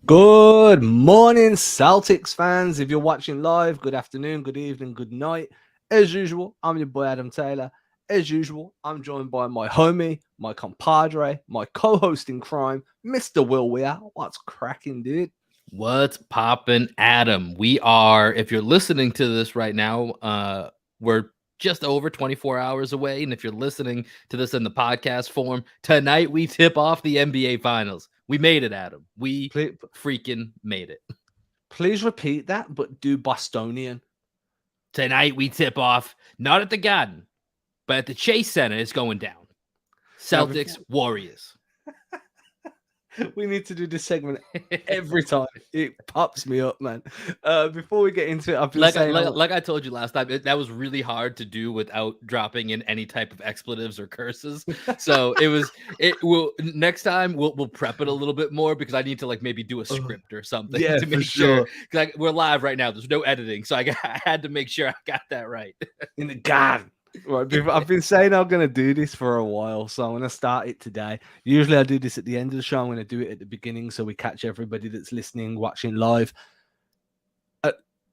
Good morning, Celtics fans. If you're watching live, good afternoon, good evening, good night. As usual, I'm your boy Adam Taylor. As usual, I'm joined by my homie, my compadre, my co-host in crime, Mr. Will Weir. What's cracking, dude? What's poppin', Adam? We are, if you're listening to this right now, we're just over 24 hours away. And if you're listening to this in the podcast form, tonight we tip off the NBA Finals. We made it, Adam. We Please, freaking made it. please repeat that, but do Bostonian. Tonight we tip off, not at the Garden, but at the Chase Center. It's going down. Now, Celtics, Warriors. we need to do this segment every time. It pops me up, man. Before we get into it, I've been like, saying, like I told you last time, that was really hard to do without dropping in any type of expletives or curses. So it will next time we'll prep it a little bit more because I need to maybe do a script or something yeah, to for make sure. sure. Because we're live right now. There's no editing, so I had to make sure I got that right. In the garden. Right, I've been saying I'm going to do this for a while, so I'm going to start it today. Usually I do this at the end of the show. I'm going to do it at the beginning so we catch everybody that's listening, watching live.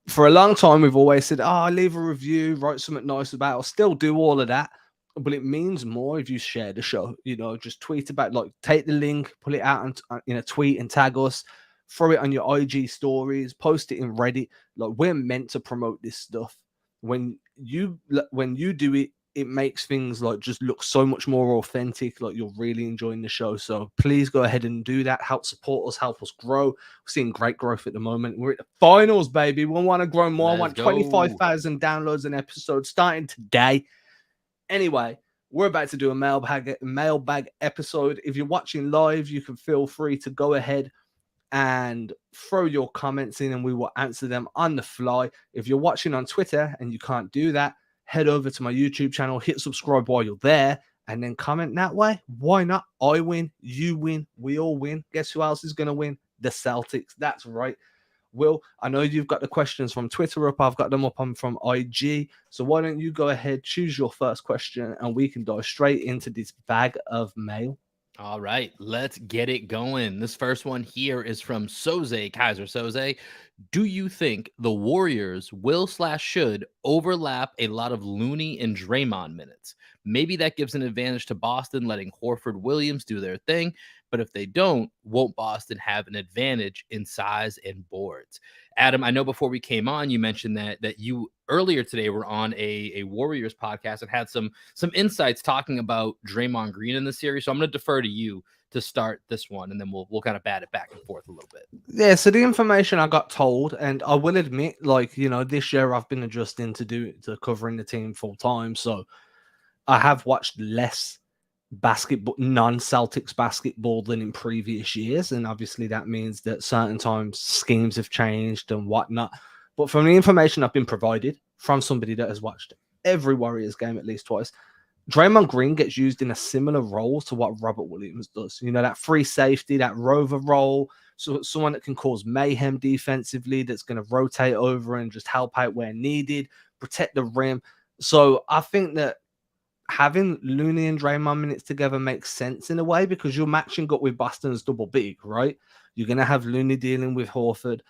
For a long time, we've always said, leave a review, write something nice about it. I'll still do all of that, but it means more if you share the show. Just tweet about, take the link, put it out in a tweet and tag us, throw it on your IG stories, post it in Reddit. We're meant to promote this stuff. When you do it, it makes things just look so much more authentic. You're really enjoying the show. So please go ahead and do that. Help support us, help us grow. We're seeing great growth at the moment. We're at the finals, baby. We want to grow more. I Let's want go. 25,000 downloads an episode starting today. Anyway, we're about to do a mailbag episode. If you're watching live, you can feel free to go ahead and throw your comments in and we will answer them on the fly. If you're watching on Twitter and you can't do that, head over to my YouTube channel, hit subscribe while you're there, and then comment that way. Why not? I win, you win, we all win. Guess who else is going to win? The Celtics. That's right. Will, I know you've got the questions from Twitter up. I've got them up from IG. So why don't you go ahead, choose your first question, and we can dive straight into this bag of mail. All right, let's get it going. This first one here is from Soze, Kaiser Soze. Do you think the Warriors will/should overlap a lot of Looney and Draymond minutes? Maybe that gives an advantage to Boston, letting Horford Williams do their thing. But if they don't, won't Boston have an advantage in size and boards? Adam, I know before we came on, you mentioned that you earlier today were on a Warriors podcast and had some insights talking about Draymond Green in the series. So I'm going to defer to you to start this one, and then we'll kind of bat it back and forth a little bit. Yeah, so the information I got told, and I will admit, this year I've been adjusting to covering the team full time, so I have watched less basketball, non-Celtics basketball than in previous years, and obviously that means that certain times schemes have changed and whatnot. But from the information I've been provided from somebody that has watched every Warriors game at least twice, Draymond Green gets used in a similar role to what Robert Williams does. That free safety, that rover role, so someone that can cause mayhem defensively, that's going to rotate over and just help out where needed, protect the rim. So I think that having Looney and Draymond minutes together makes sense in a way because you're matching up with Boston's double big, right? You're going to have Looney dealing with Horford.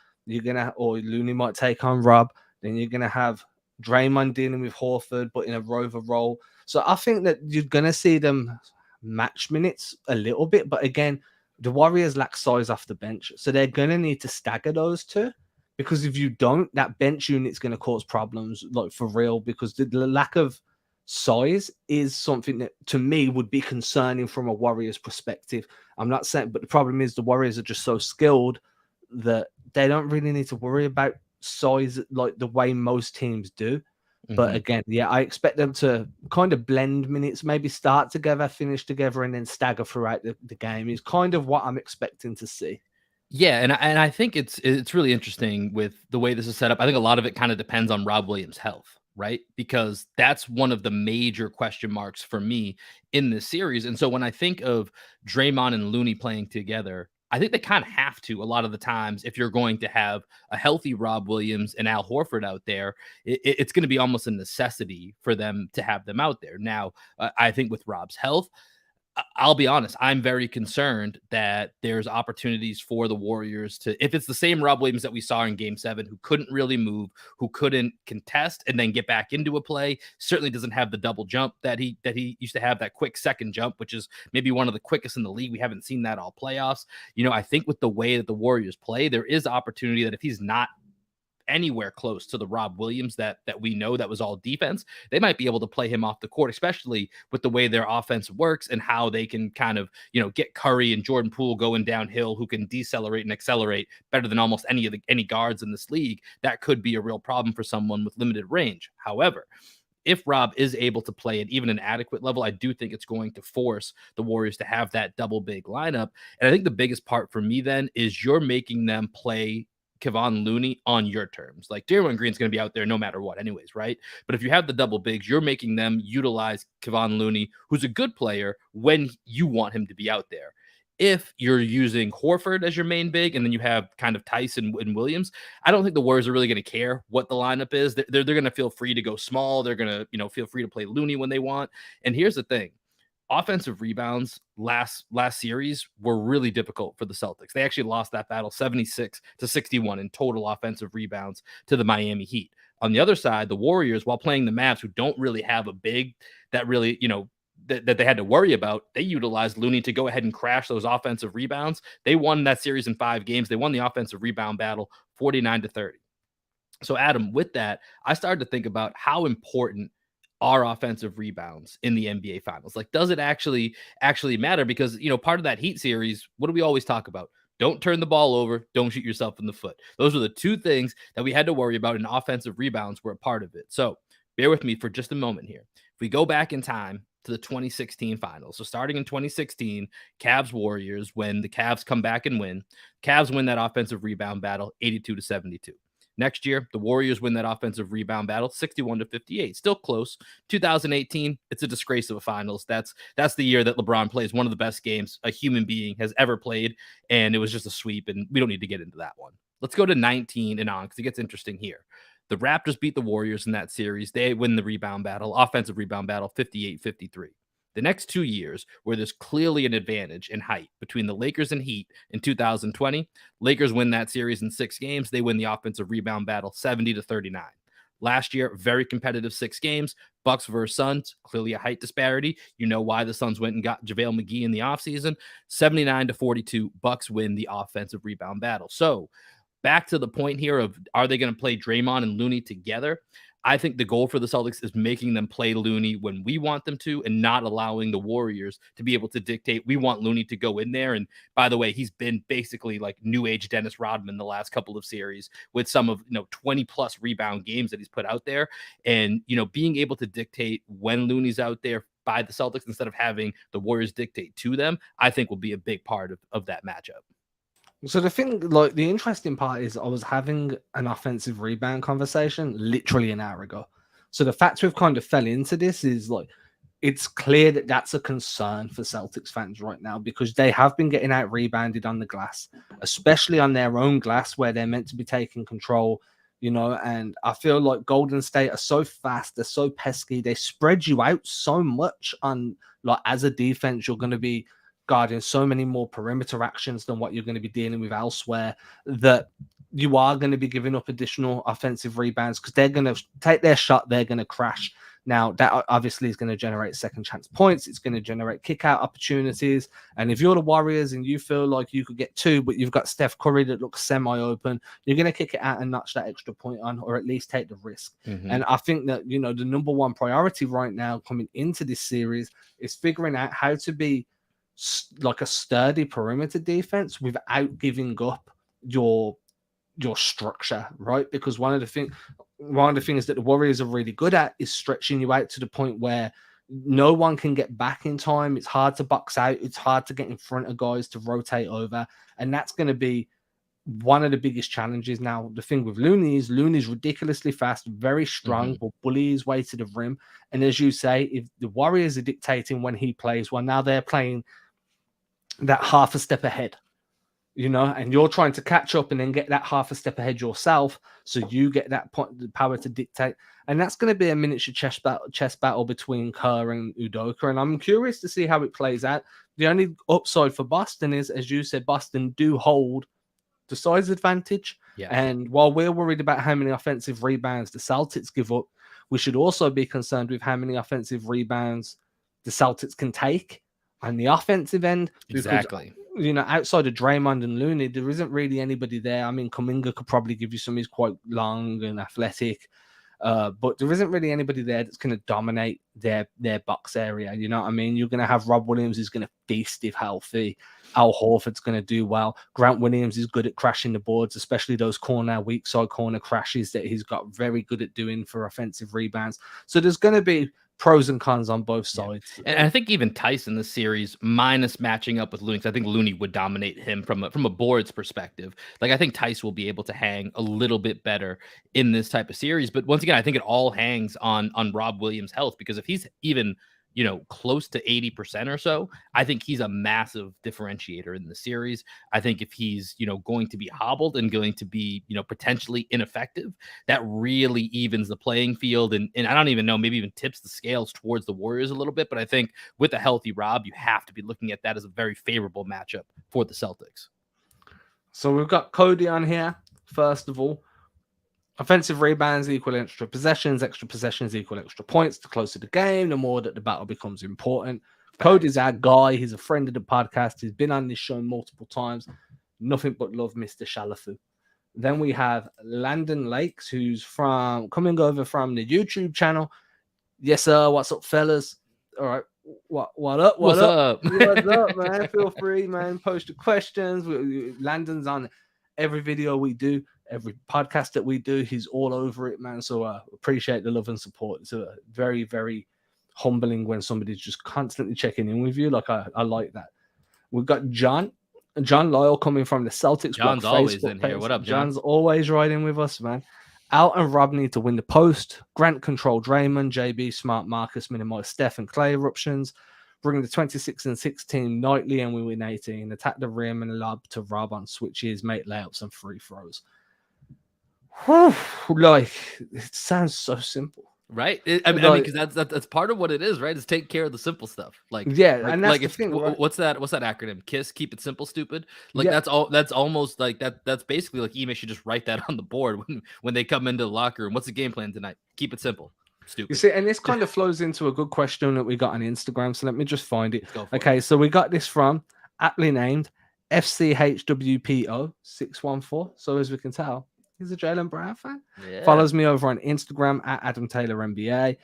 Or Looney might take on Rob. Then you're going to have Draymond dealing with Horford, but in a rover role. So I think that you're going to see them match minutes a little bit. But again, the Warriors lack size off the bench. So they're going to need to stagger those two. Because if you don't, that bench unit's going to cause problems, for real, because the lack of size is something that to me would be concerning from a Warriors perspective. I'm not saying, but the problem is the Warriors are just so skilled that they don't really need to worry about size like the way most teams do. But again, yeah, I expect them to kind of blend minutes, maybe start together, finish together, and then stagger throughout the game is kind of what I'm expecting to see. Yeah, and I think it's really interesting with the way this is set up. I think a lot of it kind of depends on Rob Williams' health, right? Because that's one of the major question marks for me in this series. And so when I think of Draymond and Looney playing together, I think they kind of have to a lot of the times if you're going to have a healthy Rob Williams and Al Horford out there, it's going to be almost a necessity for them to have them out there. Now, I think with Rob's health, I'll be honest, I'm very concerned that there's opportunities for the Warriors to, if it's the same Rob Williams that we saw in game 7, who couldn't really move, who couldn't contest and then get back into a play, certainly doesn't have the double jump that he used to have, that quick second jump, which is maybe one of the quickest in the league. We haven't seen that all playoffs. I think with the way that the Warriors play, there is opportunity that if he's not anywhere close to the Rob Williams that we know that was all defense, they might be able to play him off the court, especially with the way their offense works and how they can kind of, get Curry and Jordan Poole going downhill, who can decelerate and accelerate better than almost any guards in this league. That could be a real problem for someone with limited range. However, if Rob is able to play at even an adequate level, I do think it's going to force the Warriors to have that double big lineup. And I think the biggest part for me then is you're making them play Kevon Looney on your terms. Like, Draymond Green's going to be out there no matter what anyways, right? But if you have the double bigs, you're making them utilize Kevon Looney, who's a good player, when you want him to be out there. If you're using Horford as your main big and then you have kind of Tyson and Williams, I don't think the Warriors are really going to care what the lineup is. They're going to feel free to go small. They're going to, feel free to play Looney when they want. And here's the thing. Offensive rebounds last series were really difficult for the Celtics. They actually lost that battle 76-61 in total offensive rebounds to the Miami Heat. On the other side, the Warriors, while playing the Mavs, who don't really have a big that really, that they had to worry about, they utilized Looney to go ahead and crash those offensive rebounds. They won that series in 5 games. They won the offensive rebound battle 49-30. So, Adam, with that, I started to think about how important are offensive rebounds in the NBA Finals. Like, does it actually matter? Because, part of that Heat series, what do we always talk about? Don't turn the ball over. Don't shoot yourself in the foot. Those are the 2 things that we had to worry about, and offensive rebounds were a part of it. So bear with me for just a moment here. If we go back in time to the 2016 Finals, so starting in 2016, Cavs Warriors, when the Cavs come back and win, Cavs win that offensive rebound battle 82-72. Next year, the Warriors win that offensive rebound battle 61-58. Still close. 2018, it's a disgrace of a finals. That's the year that LeBron plays one of the best games a human being has ever played, and it was just a sweep, and we don't need to get into that one. Let's go to 19 and on, because it gets interesting here. The Raptors beat the Warriors in that series. They win the rebound battle, offensive rebound battle, 58-53. The next 2 years, where there's clearly an advantage in height between the Lakers and Heat in 2020, Lakers win that series in 6 games. They win the offensive rebound battle 70-39. Last year, very competitive 6 games. Bucks versus Suns, clearly a height disparity. You know why the Suns went and got JaVale McGee in the offseason. 79-42, Bucks win the offensive rebound battle. So back to the point here of, are they going to play Draymond and Looney together? I think the goal for the Celtics is making them play Looney when we want them to, and not allowing the Warriors to be able to dictate, we want Looney to go in there. And by the way, he's been basically like new age Dennis Rodman the last couple of series, with some of 20 plus rebound games that he's put out there. And being able to dictate when Looney's out there by the Celtics instead of having the Warriors dictate to them, I think will be a big part of that matchup. So the interesting part is, I was having an offensive rebound conversation literally an hour ago. So the fact we've kind of fell into this is, like, it's clear that that's a concern for Celtics fans right now, because they have been getting out rebounded on the glass, especially on their own glass where they're meant to be taking control, and I feel like Golden State are so fast, they're so pesky, they spread you out so much on, like, as a defense, you're going to be guarding so many more perimeter actions than what you're going to be dealing with elsewhere, that you are going to be giving up additional offensive rebounds, because they're going to take their shot, they're going to crash. Now, that obviously is going to generate second chance points. It's going to generate kick out opportunities. And if you're the Warriors and you feel like you could get 2, but you've got Steph Curry that looks semi-open, you're going to kick it out and notch that extra point on, or at least take the risk. Mm-hmm. And I think that, the number one priority right now coming into this series is figuring out how to be like a sturdy perimeter defense without giving up your structure, right? Because one of the things that the Warriors are really good at is stretching you out to the point where no one can get back in time. It's hard to box out. It's hard to get in front of guys to rotate over. And that's going to be one of the biggest challenges. Now, the thing with Looney's ridiculously fast, very strong, will bully his way to the rim. And as you say, if the Warriors are dictating when he plays, well, now they're playing that half a step ahead. and you're trying to catch up and then get that half a step ahead yourself, so you get that the power to dictate. And that's going to be a miniature chess battle between Kerr and Udoka, and I'm curious to see how it plays out. The only upside for Boston is, as you said, Boston do hold the size advantage. Yeah. And while we're worried about how many offensive rebounds the Celtics give up, we should also be concerned with how many offensive rebounds the Celtics can take on the offensive end. Because, Exactly. outside of Draymond and Looney, there isn't really anybody there. I mean, Kuminga could probably give you some. He's quite long and athletic. But there isn't really anybody there that's going to dominate their box area. You know what I mean? You're going to have Rob Williams, who's going to feast if healthy. Al Horford's going to do well. Grant Williams is good at crashing the boards, especially those weak side corner crashes that he's got very good at doing for offensive rebounds. So there's going to be pros and cons on both sides. Yeah. And I think even Tyson in this series, minus matching up with Looney, because I think Looney would dominate him from a boards perspective. Like, I think Tyson will be able to hang a little bit better in this type of series. But once again, I think it all hangs on Rob Williams' health, because if he's even close to 80% or so, I think he's a massive differentiator in the series. I think if he's, going to be hobbled and going to be, potentially ineffective, that really evens the playing field. And I don't even know, maybe even tips the scales towards the Warriors a little bit. But I think with a healthy Rob, you have to be looking at that as a very favorable matchup for the Celtics. So we've got Cody on here, first of all. Offensive rebounds equal extra possessions equal extra points. The closer the game, the more that the battle becomes important. Cody's our guy. He's a friend of the podcast. He's been on this show multiple times. Nothing but love, Mr. Shalafu. Then we have Landon Lakes, who's coming over from the YouTube channel. Yes, sir. What's up, fellas? All right. What up? What's up? What's up, man? Feel free, man. Post your questions. Landon's on every video we do. Every podcast that we do, he's all over it, man. So appreciate the love and support. It's very, very humbling when somebody's just constantly checking in with you. Like, I like that. We've got John Lyle coming from the Celtics. John's always in here. What up, John? John's always riding with us, man. Al and Rob need to win the post. Grant control Draymond. JB smart Marcus minimize Steph and Clay eruptions. Bring the 26 and 16 nightly, and we win 18. Attack the rim and lob to Rob on switches, make layups and free throws. Like, it sounds so simple, right? I mean, because that's part of what it is, right? Is take care of the simple stuff. Like, yeah, and that's the thing. Right? What's that acronym? KISS, keep it simple, stupid. Like, that's all. That's almost like that. That's basically like Ime should just write that on the board when they come into the locker room. What's the game plan tonight? Keep it simple, stupid. You see, and this kind of flows into a good question that we got on Instagram. So let me just find it. Okay, so we got this from aptly named FCHWPO614. So as we can tell, he's a Jaylen Brown fan. Yeah. Follows me over on Instagram at Adam Taylor NBA.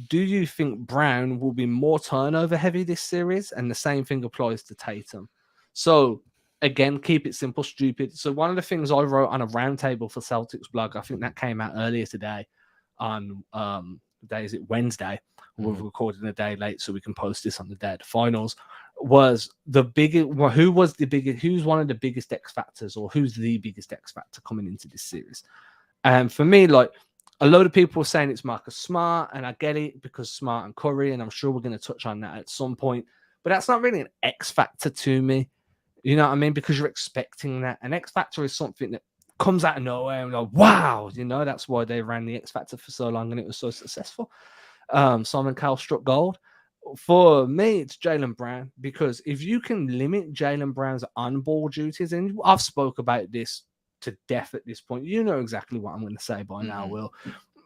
Do you think Brown will be more turnover heavy this series? And the same thing applies to Tatum. So again, keep it simple, stupid. So one of the things I wrote on a roundtable for Celtics blog, I think that came out earlier today on is it Wednesday? We're recording a day late so we can post this on the day of the finals. Was the biggest? Who's one of the biggest X factors, or who's the biggest X factor coming into this series? And for me, like, a load of people are saying it's Marcus Smart, and I get it because Smart and Curry, and I'm sure we're going to touch on that at some point. But that's not really an X factor to me. You know what I mean? Because you're expecting that. An X factor is something that comes out of nowhere and like, wow, that's why they ran the X Factor for so long and it was so successful. Simon Cowell struck gold. For me, it's Jaylen Brown, because if you can limit Jaylen Brown's on-ball duties, and I've spoke about this to death at this point, you know exactly what I'm going to say by now, Will.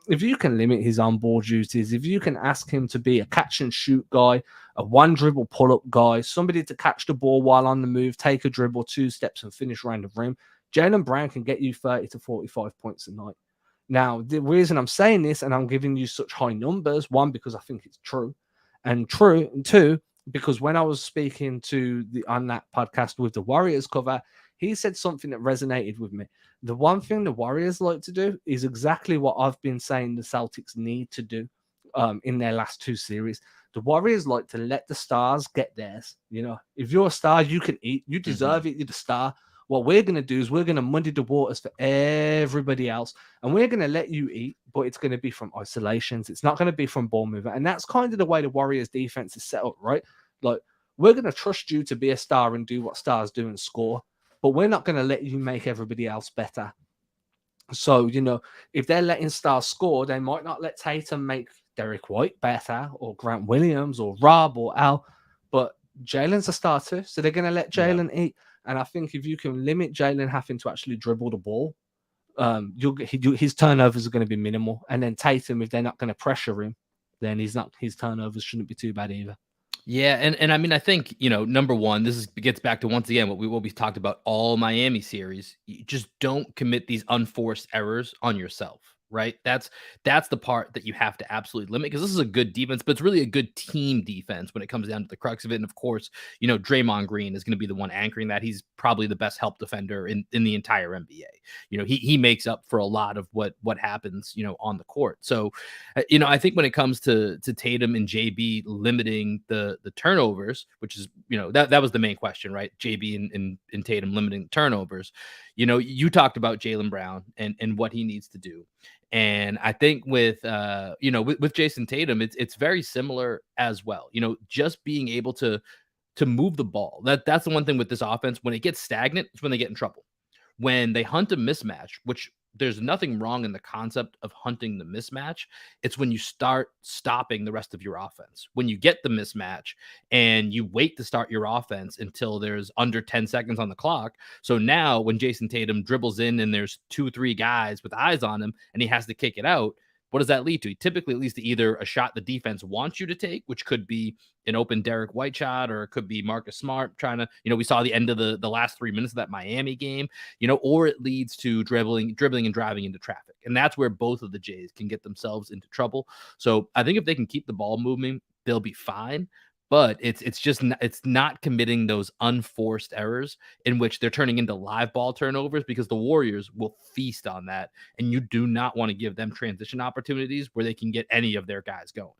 If you can limit his on-ball duties, if you can ask him to be a catch-and-shoot guy, a one-dribble pull-up guy, somebody to catch the ball while on the move, take a dribble, 2 steps, and finish around the rim, Jaylen Brown can get you 30 to 45 points a night. Now, the reason I'm saying this and I'm giving you such high numbers, one, because I think it's true, and two, because when I was speaking on that podcast with the Warriors cover, he said something that resonated with me. The one thing the Warriors like to do is exactly what I've been saying the Celtics need to do in their last 2 series. The Warriors like to let the stars get theirs. If you're a star, you can eat. You deserve it. You're the star. What we're going to do is we're going to muddy the waters for everybody else, and we're going to let you eat, but it's going to be from isolations. It's not going to be from ball movement, and that's kind of the way the Warriors defense is set up, right? Like, we're going to trust you to be a star and do what stars do and score, but we're not going to let you make everybody else better. So, if they're letting stars score, they might not let Tatum make Derek White better or Grant Williams or Rob or Al, but Jalen's a starter, so they're going to let Yeah. Jalen eat. And I think if you can limit Jalen having to actually dribble the ball, his turnovers are going to be minimal. And then Tatum, if they're not going to pressure him, then his turnovers shouldn't be too bad either. Yeah, and I mean, I think, number one, gets back to once again what we talked about all Miami series. You just don't commit these unforced errors on yourself, right? That's the part that you have to absolutely limit, because this is a good defense, but it's really a good team defense when it comes down to the crux of it. And of course, Draymond Green is going to be the one anchoring that. He's probably the best help defender in the entire NBA. He makes up for a lot of what happens, on the court. So I think when it comes to Tatum and JB limiting the turnovers, which is, that was the main question, right? JB and Tatum limiting the turnovers. You talked about Jaylen Brown and what he needs to do. And I think with with Jason Tatum, it's very similar as well. Just being able to move the ball. That's the one thing with this offense. When it gets stagnant, it's when they get in trouble. When they hunt a mismatch, which there's nothing wrong in the concept of hunting the mismatch. It's when you start stopping the rest of your offense. When you get the mismatch and you wait to start your offense until there's under 10 seconds on the clock. So now when Jason Tatum dribbles in and there's 2-3 guys with eyes on him and he has to kick it out, what does that lead to? Typically, it leads to either a shot the defense wants you to take, which could be an open Derek White shot, or it could be Marcus Smart trying to, we saw the end of the last 3 minutes of that Miami game, or it leads to dribbling and driving into traffic. And that's where both of the Jays can get themselves into trouble. So I think if they can keep the ball moving, they'll be fine. But it's not committing those unforced errors in which they're turning into live ball turnovers, because the Warriors will feast on that. And you do not want to give them transition opportunities where they can get any of their guys going.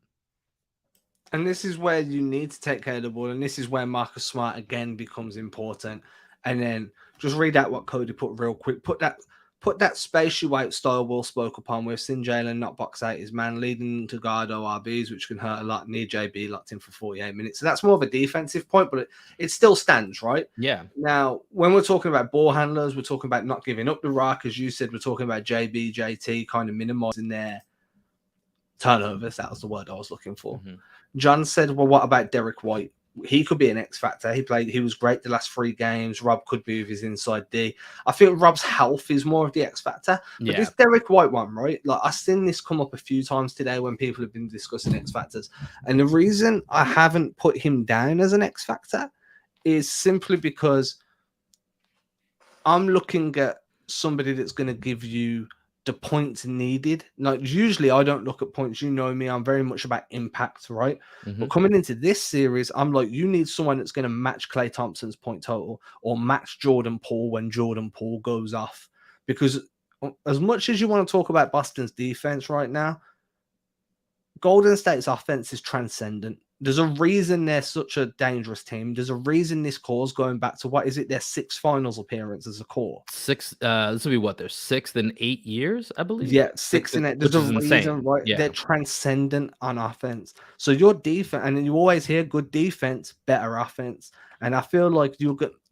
And this is where you need to take care of the ball. And this is where Marcus Smart again becomes important. And then just read out what Cody put real quick. Put that space you out style Will spoke upon. We've seen Jalen not box out his man, leading to guard ORBs, which can hurt a lot. Need JB locked in for 48 minutes. So that's more of a defensive point, but it still stands, right? Yeah. Now, when we're talking about ball handlers, we're talking about not giving up the rock. As you said, we're talking about JB, JT kind of minimizing their turnovers. That was the word I was looking for. Mm-hmm. John said, well, what about Derek White? He could be an X factor. He was great the last 3 games. Rob could be with his inside D. I feel Rob's health is more of the X factor. But this Derek White one, right? Like, I've seen this come up a few times today when people have been discussing X factors. And the reason I haven't put him down as an X factor is simply because I'm looking at somebody that's going to give you the points needed. Like, usually I don't look at points. You know me, I'm very much about impact, right? Mm-hmm. But coming into this series, I'm like, you need someone that's going to match Klay Thompson's point total or match Jordan Poole when Jordan Poole goes off. Because as much as you want to talk about Boston's defense right now, Golden State's offense is transcendent. There's a reason they're such a dangerous team. There's a reason this core's going back to, what is it, their 6th finals appearance as a core. This will be what, their 6th in 8 years, I believe. Yeah, 6 in 8. There's a reason, right? Yeah. They're transcendent on offense. So your defense, and you always hear good defense, better offense. And I feel like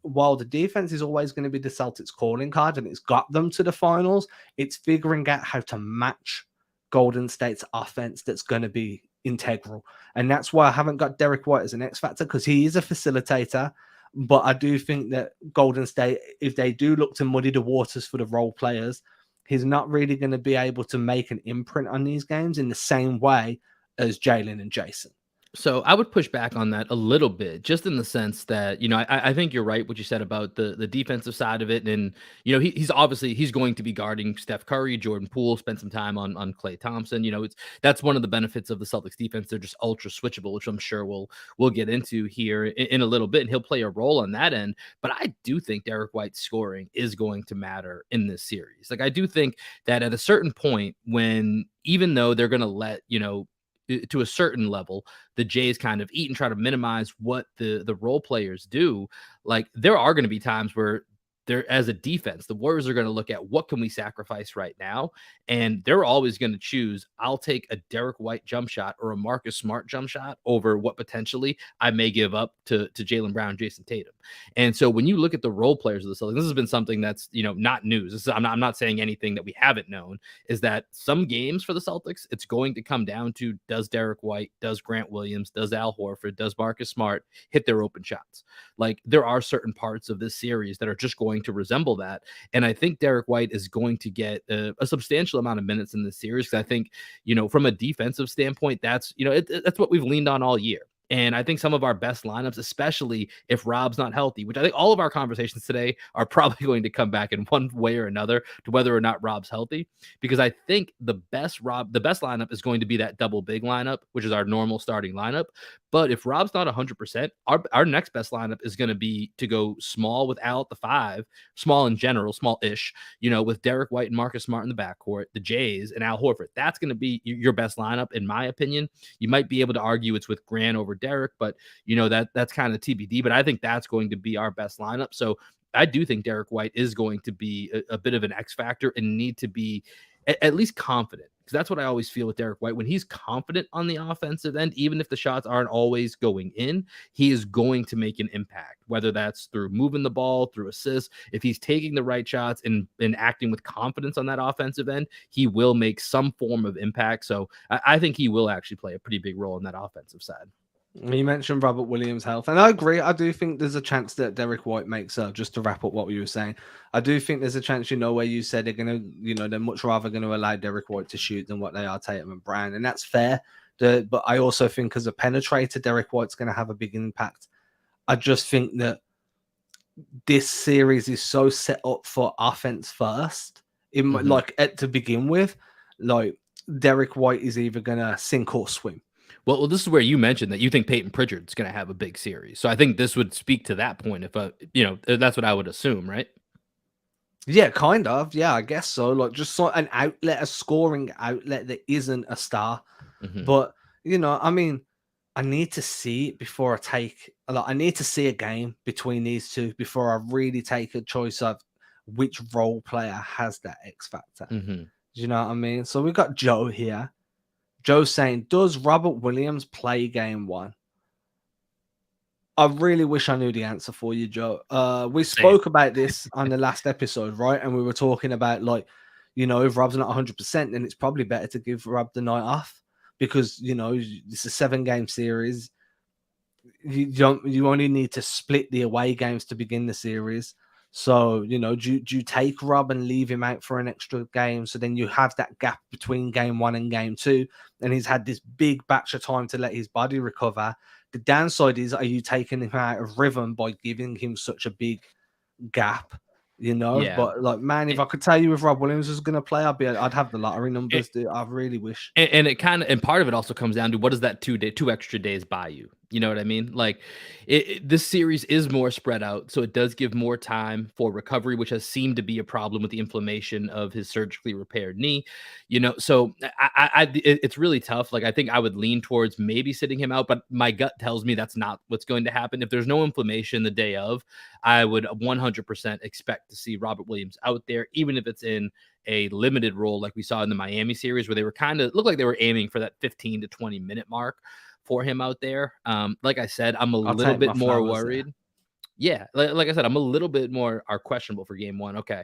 while the defense is always going to be the Celtics calling card and it's got them to the finals, it's figuring out how to match Golden State's offense that's going to be integral. And that's why I haven't got Derek White as an X factor, because he is a facilitator. But I do think that Golden State, if they do look to muddy the waters for the role players, he's not really going to be able to make an imprint on these games in the same way as Jalen and Jason. So I would push back on that a little bit, just in the sense that, I think you're right, what you said about the defensive side of it. And, he's going to be guarding Steph Curry, Jordan Poole, spend some time on Klay Thompson. That's one of the benefits of the Celtics defense. They're just ultra switchable, which I'm sure we'll get into here in a little bit, and he'll play a role on that end. But I do think Derek White's scoring is going to matter in this series. Like, I do think that at a certain point, when, even though they're going to let, to a certain level, the Jays kind of eat and try to minimize what the role players do. Like, there are going to be times where they're as a defense, the Warriors are going to look at what can we sacrifice right now, and they're always going to choose. I'll take a Derek White jump shot or a Marcus Smart jump shot over what potentially I may give up to Jaylen Brown, Jason Tatum. And so when you look at the role players of the Celtics, this has been something that's not news. I'm not saying anything that we haven't known. Is that some games for the Celtics, it's going to come down to does Derek White, does Grant Williams, does Al Horford, does Marcus Smart hit their open shots? Like there are certain parts of this series that are just going to resemble that. And I think Derek White is going to get a substantial amount of minutes in this series. Because I think, from a defensive standpoint, that's, that's what we've leaned on all year. And I think some of our best lineups, especially if Rob's not healthy, which I think all of our conversations today are probably going to come back in one way or another to whether or not Rob's healthy, because I think the best lineup is going to be that double big lineup, which is our normal starting lineup. But if Rob's not 100%, our next best lineup is going to be to go small with Al at the 5, small in general, small-ish, with Derek White and Marcus Smart in the backcourt, the Jays and Al Horford. That's going to be your best lineup, in my opinion. You might be able to argue it's with Grant over Derek, but that's kind of TBD. But I think that's going to be our best lineup. So I do think Derek White is going to be a bit of an X factor and need to be at least confident, because that's what I always feel with Derek White. When he's confident on the offensive end, even if the shots aren't always going in, he is going to make an impact, whether that's through moving the ball, through assists. If he's taking the right shots and acting with confidence on that offensive end, he will make some form of impact. So I think he will actually play a pretty big role in that offensive side. You mentioned Robert Williams' health, and I agree. I do think there's a chance that Derek White makes just to wrap up what you were saying. I do think there's a chance, where you said they're going to, they're much rather going to allow Derek White to shoot than what they are Tatum and Brown, and that's fair. But I also think as a penetrator, Derek White's going to have a big impact. I just think that this series is so set up for offense first. To begin with, like Derek White is either going to sink or swim. Well, this is where you mentioned that you think Peyton Pritchard's going to have a big series. So I think this would speak to that point. If that's what I would assume, right? Yeah, kind of. Yeah, I guess so. Like just sort of an outlet, a scoring outlet that isn't a star. Mm-hmm. But I need to see it before I take. I need to see a game between these two before I really take a choice of which role player has that X factor. Mm-hmm. Do you know what I mean? So we've got Joe here. Joe's saying, does Robert Williams play game 1? I really wish I knew the answer for you, Joe. We spoke about this on the last episode, right? And we were talking about if Rob's not 100%, then it's probably better to give Rob the night off because it's a 7-game series. You only need to split the away games to begin the series. So, do you take Rob and leave him out for an extra game? So then you have that gap between game 1 and game 2. And he's had this big batch of time to let his body recover. The downside is, are you taking him out of rhythm by giving him such a big gap? Yeah. But if I could tell you if Rob Williams was going to play, I'd have the lottery numbers. I really wish. And it and part of it also comes down to what does that 2 extra days buy you? You know what I mean? Like this series is more spread out, so it does give more time for recovery, which has seemed to be a problem with the inflammation of his surgically repaired knee. So it's really tough. Like I think I would lean towards maybe sitting him out, but my gut tells me that's not what's going to happen. If there's no inflammation the day of, I would 100% expect to see Robert Williams out there, even if it's in a limited role like we saw in the Miami series, where they were looked like they were aiming for that 15 to 20 minute mark for him out there. Like I said, I'm a little bit more worried. There. Yeah, like I said, I'm a little bit more questionable for game 1. Okay,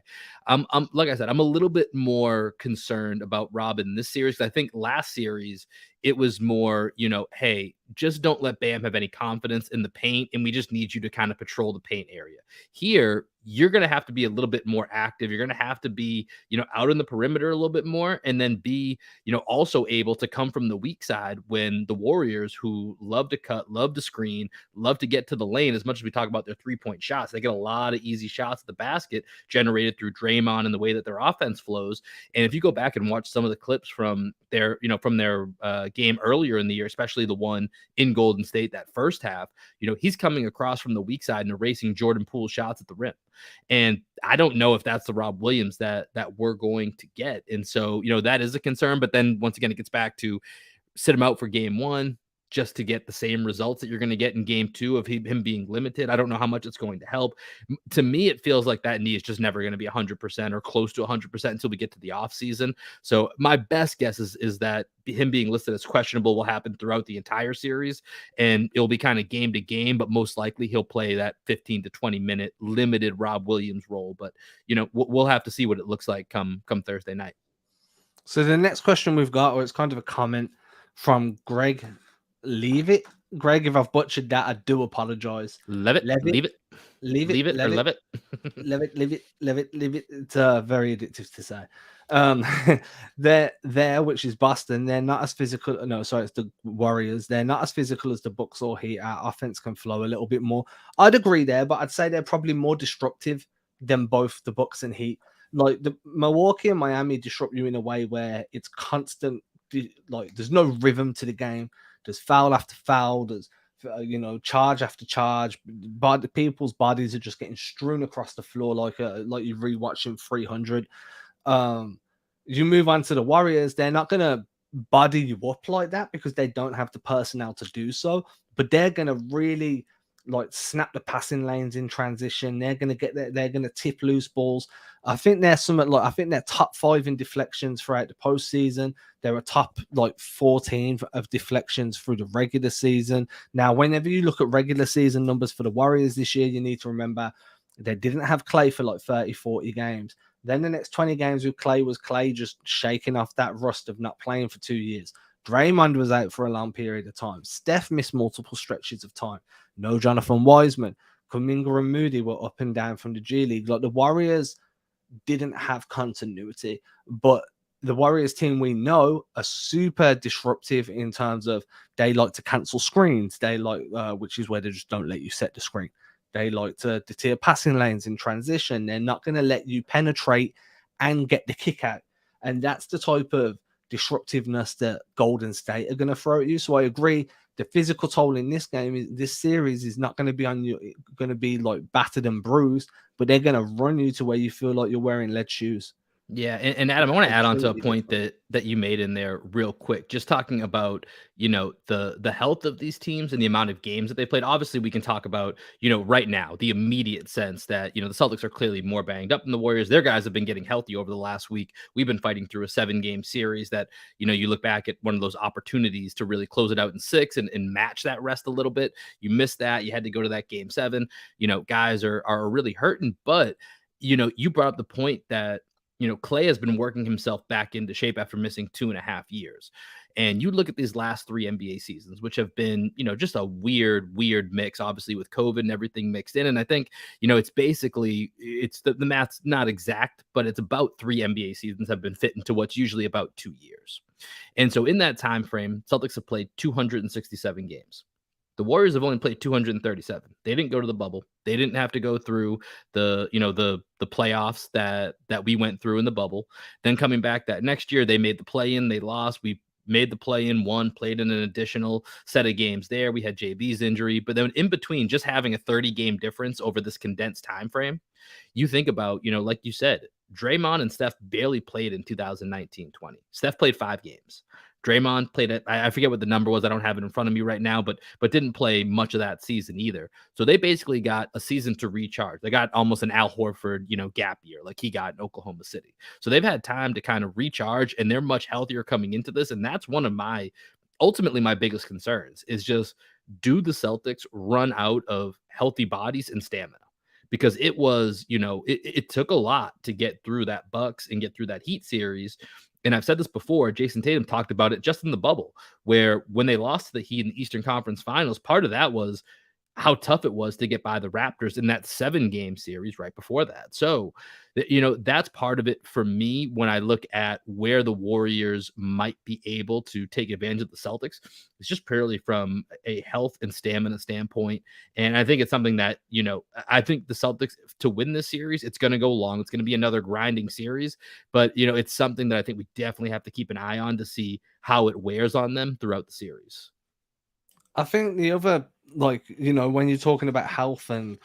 like I said, I'm a little bit more concerned about Rob in this series. I think last series it was more, hey, just don't let Bam have any confidence in the paint, and we just need you to kind of patrol the paint area. Here, you're going to have to be a little bit more active. You're going to have to be, out in the perimeter a little bit more, and then be, also able to come from the weak side when the Warriors, who love to cut, love to screen, love to get to the lane, as much as we talk about their 3-point shots, they get a lot of easy shots at the basket generated through Draymond and the way that their offense flows. And if you go back and watch some of the clips from their game earlier in the year, especially the one in Golden State, that first half, he's coming across from the weak side and erasing Jordan Poole's shots at the rim. And I don't know if that's the Rob Williams that we're going to get. And so, that is a concern. But then once again, it gets back to sit him out for game 1. just to get the same results that you're going to get in game 2 of him being limited. I don't know how much it's going to help. To me, it feels like that knee is just never going to be 100% or close to 100% until we get to the offseason. So my best guess is that him being listed as questionable will happen throughout the entire series, and it'll be kind of game to game, but most likely he'll play that 15 to 20 minute limited Rob Williams role. But we'll have to see what it looks like come Thursday night. So the next question we've got, or it's kind of a comment from Greg. Leave it, Greg. If I've butchered that, I do apologize. Leave it, leave it, leave it, leave it, or leave love it. leave it, leave it, leave it, leave it. It's very addictive to say. They're which is Boston. They're not as physical. No, sorry, it's the Warriors. They're not as physical as the Bucks or Heat. Our offense can flow a little bit more. I'd agree there, but I'd say they're probably more destructive than both the Bucks and Heat. Like the Milwaukee and Miami disrupt you in a way where it's constant. Like there's no rhythm to the game. There's foul after foul. There's charge after charge. But people's bodies are just getting strewn across the floor like you're rewatching 300. You move on to the Warriors. They're not gonna body you up like that because they don't have the personnel to do so. But they're gonna really snap the passing lanes in transition. They're gonna they're gonna tip loose balls. I think they're I think they're top 5 in deflections throughout the postseason. They're a top 14 of deflections through the regular season. Now, whenever you look at regular season numbers for the Warriors this year, you need to remember they didn't have Clay for 30, 40 games. Then the next 20 games with Clay was Clay just shaking off that rust of not playing for 2 years. Draymond was out for a long period of time. Steph missed multiple stretches of time. No Jonathan Wiseman. Kuminga and Moody were up and down from the G League. The Warriors didn't have continuity, but the Warriors team we know are super disruptive in terms of they like to cancel screens. They which is where they just don't let you set the screen. They like to deter passing lanes in transition. They're not going to let you penetrate and get the kick out. And that's the type of disruptiveness that Golden State are going to throw at you. So I agree. The physical toll in this game, this series, is not going to be on you. Going to be battered and bruised, but they're going to run you to where you feel like you're wearing lead shoes. Yeah, and Adam, I want to add on to a point that you made in there real quick. Just talking about the health of these teams and the amount of games that they played. Obviously, we can talk about right now the immediate sense that the Celtics are clearly more banged up than the Warriors. Their guys have been getting healthy over the last week. We've been fighting through a 7-game series that you look back at one of those opportunities to really close it out in 6 and match that rest a little bit. You missed that. You had to go to that game 7. Guys are really hurting, but you brought up the point that Clay has been working himself back into shape after missing 2.5 years. And you look at these last 3 NBA seasons, which have been, just a weird mix, obviously with COVID and everything mixed in. And I think, it's basically, the math's not exact, but it's about 3 NBA seasons have been fit into what's usually about 2 years. And so in that time frame, Celtics have played 267 games. The Warriors have only played 237. They didn't go to the bubble. They didn't have to go through the playoffs that we went through in the bubble. Then coming back that next year, they made the play-in. They lost. We made the play-in, won, played in an additional set of games there. We had JB's injury. But then in between, just having a 30-game difference over this condensed time frame, you think about, like you said, Draymond and Steph barely played in 2019-20. Steph played 5 games. Draymond played it. I forget what the number was. I don't have it in front of me right now, but didn't play much of that season either. So they basically got a season to recharge. They got almost an Al Horford, gap year like he got in Oklahoma City. So they've had time to kind of recharge, and they're much healthier coming into this. And that's one of ultimately my biggest concerns is just, do the Celtics run out of healthy bodies and stamina? Because it was, it took a lot to get through that Bucks and get through that Heat series. And I've said this before, Jason Tatum talked about it just in the bubble, where when they lost to the Heat in the Eastern Conference Finals, part of that was how tough it was to get by the Raptors in that 7-game series right before that. So, that's part of it for me when I look at where the Warriors might be able to take advantage of the Celtics. It's just purely from a health and stamina standpoint. And I think it's something that, I think the Celtics, to win this series, it's going to go long. It's going to be another grinding series. But, it's something that I think we definitely have to keep an eye on to see how it wears on them throughout the series. I think the other, when you're talking about health and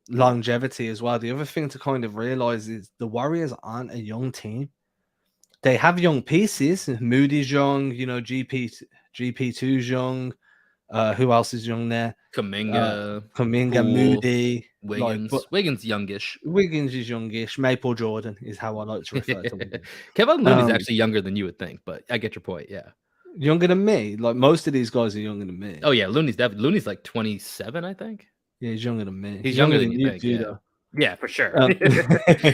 longevity as well, the other thing to kind of realize is the Warriors aren't a young team. They have young pieces. Moody's young, GP2's young. Who else is young there? Kaminga, Kaminga, Poole, Moody, like, but Wiggins youngish. Wiggins is youngish. Maple Jordan is how I like to refer to Wiggins. Kevin Looney's actually younger than you would think, but I get your point. Yeah. Younger than me. Like most of these guys are younger than me. Oh yeah, Looney's like 27, I think. Yeah, he's younger than me. He's younger than you you think. too, Yeah. though. Yeah, for sure.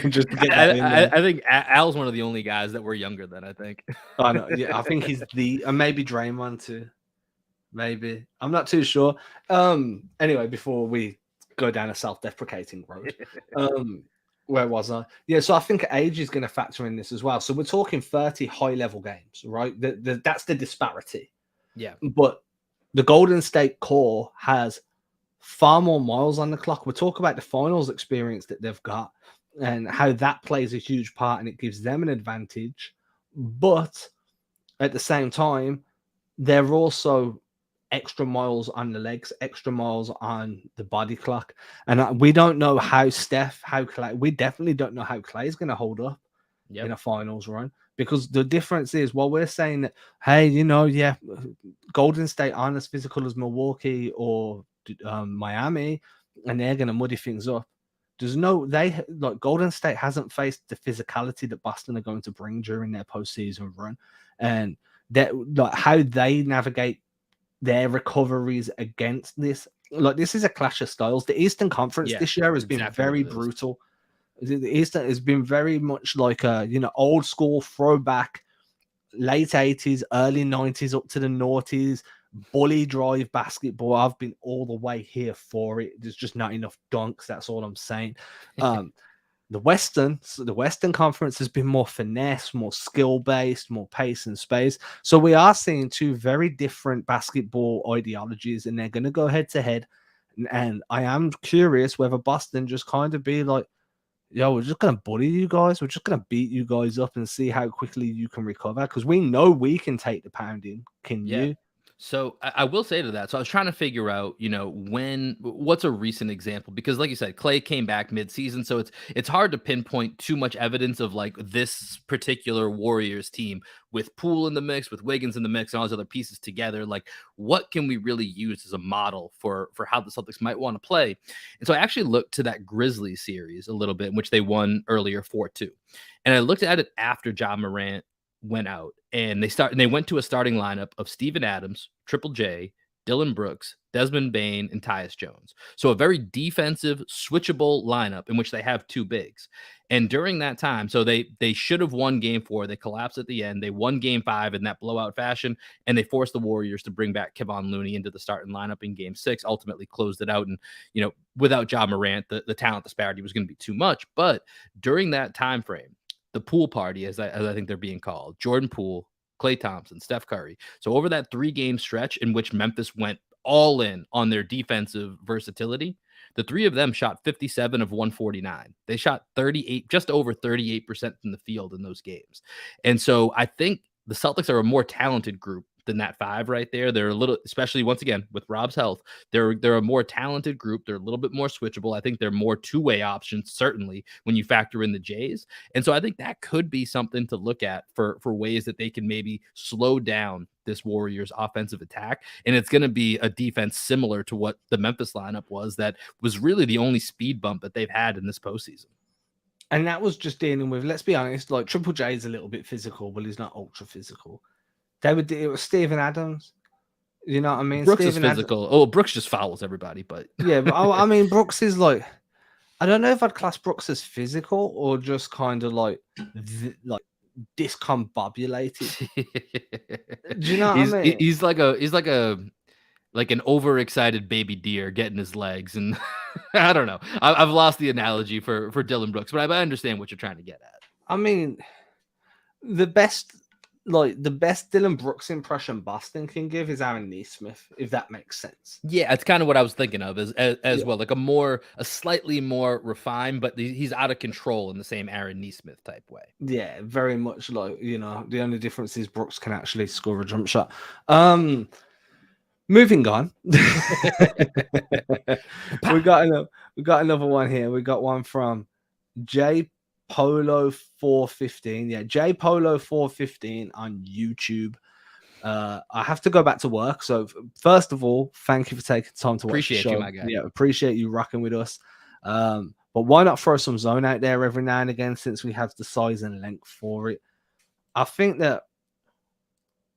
Just to get that in there. I think Al's one of the only guys that we're younger than, I think. I know. Yeah, I think he's and maybe Draymond too. Maybe. I'm not too sure. Anyway, before we go down a self-deprecating road, where was I? Yeah, so I think age is going to factor in this as well. So we're talking 30 high-level games, right? That's the disparity. Yeah. But the Golden State core has far more miles on the clock. We'll talk about the finals experience that they've got and how that plays a huge part and it gives them an advantage. But at the same time, they're also extra miles on the legs, extra miles on the body clock. And we don't know how Clay, we definitely don't know how Clay is going to hold up in a finals run. Because the difference is, while we're saying that, hey, Golden State aren't as physical as Milwaukee or Miami, and they're going to muddy things up. Golden State hasn't faced the physicality that Boston are going to bring during their postseason run, and that how they navigate their recoveries against this. Like, this is a clash of styles. The Eastern Conference this year has been very brutal. The Eastern has been very much like a old school throwback, late 80s, early 90s up to the noughties, bully drive basketball. I've been all the way here for it. There's just not enough dunks. That's all I'm saying. The Western Conference has been more finesse, more skill-based, more pace and space. So we are seeing two very different basketball ideologies, and they're going to go head-to-head. And I am curious whether Boston just kind of be like, yo, we're just going to bully you guys. We're just going to beat you guys up and see how quickly you can recover. Because we know we can take the pounding. Can you? So I will say to that. So I was trying to figure out, what's a recent example? Because like you said, Clay came back mid-season. So it's hard to pinpoint too much evidence of like this particular Warriors team with Poole in the mix, with Wiggins in the mix, and all those other pieces together. Like, what can we really use as a model for how the Celtics might want to play? And so I actually looked to that Grizzlies series a little bit, in which they won earlier 4-2. And I looked at it after Ja Morant went out, and they went to a starting lineup of Steven Adams, Triple J, Dylan Brooks, Desmond Bane, and Tyus Jones. So a very defensive, switchable lineup in which they have two bigs. And during that time, so they should have won game 4. They collapsed at the end. They won game 5 in that blowout fashion, and they forced the Warriors to bring back Kevon Looney into the starting lineup in game 6, ultimately closed it out. And, without Ja Morant, the talent disparity was going to be too much. But during that time frame, the Poole party, as I think they're being called, Jordan Poole, Klay Thompson, Steph Curry. So over that 3-game stretch in which Memphis went all in on their defensive versatility, the 3 of them shot 57 of 149. They shot just over 38% from the field in those games. And so I think the Celtics are a more talented group than that 5 right there. They're a little, especially once again with Rob's health, they're a more talented group. They're a little bit more switchable. I think they're more two-way options, certainly when you factor in the Jays. And so I think that could be something to look at for ways that they can maybe slow down this Warriors offensive attack. And it's going to be a defense similar to what the Memphis lineup was, that was really the only speed bump that they've had in this postseason. And that was just dealing with, let's be honest, like Triple J is a little bit physical, but he's not ultra physical. It was Steven Adams. You know what I mean? Brooks is physical. Brooks just fouls everybody, but yeah, but I mean, Brooks is like, I don't know if I'd class Brooks as physical or just kind of like discombobulated. Do you know what I mean? He's like an overexcited baby deer getting his legs, and I don't know. I've lost the analogy for Dylan Brooks, but I understand what you're trying to get at. I mean, the best Dylan Brooks impression Boston can give is Aaron Nesmith, if that makes sense. Yeah, it's kind of what I was thinking of as well, like a slightly more refined, but he's out of control in the same Aaron Nesmith type way. Yeah, very much like, the only difference is Brooks can actually score a jump shot. Moving on. we got another one here. We got one from J Polo 415. Yeah, J Polo 415 on YouTube. I have to go back to work. So first of all, thank you for taking time to watch the Appreciate you, show. my guy. Yeah, appreciate you rocking with us. But why not throw some zone out there every now and again since we have the size and length for it? I think that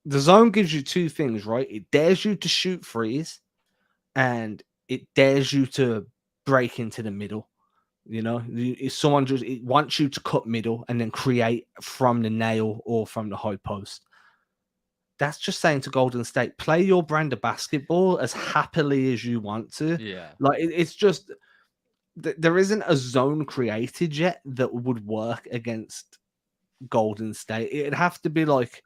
the zone gives you two things, right? It dares you to shoot threes and it dares you to break into the middle. You know, if someone just it wants you to cut middle and then create from the nail or from the high post. That's just saying to Golden State, play your brand of basketball as happily as you want to. Yeah. Like it's just there isn't a zone created yet that would work against Golden State. It'd have to be like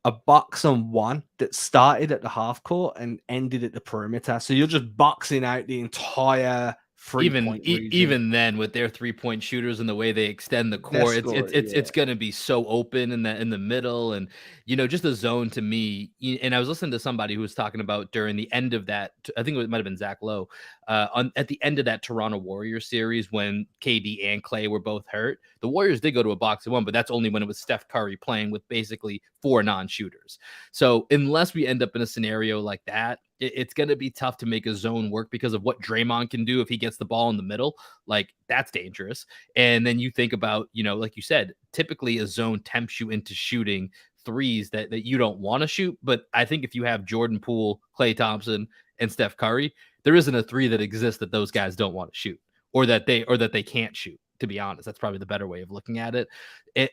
a box on one that started at the half court and ended at the perimeter. So you're just boxing out the entire 3-point region. Even then, with their 3-point shooters and the way they extend the Their court, score, it's yeah. gonna be so open in the middle, and just the zone to me. And I was listening to somebody who was talking about during the end of that. I think it might have been Zach Lowe, on at the end of that Toronto Warriors series when KD and Clay were both hurt. The Warriors did go to a box and one, but that's only when it was Steph Curry playing with basically 4 non-shooters. So unless we end up in a scenario like that, it's going to be tough to make a zone work because of what Draymond can do if he gets the ball in the middle. Like, that's dangerous. And then you think about, like you said, typically a zone tempts you into shooting threes that you don't want to shoot. But I think if you have Jordan Poole, Klay Thompson, and Steph Curry, there isn't a three that exists that those guys don't want to shoot or that they can't shoot. To be honest, that's probably the better way of looking at it.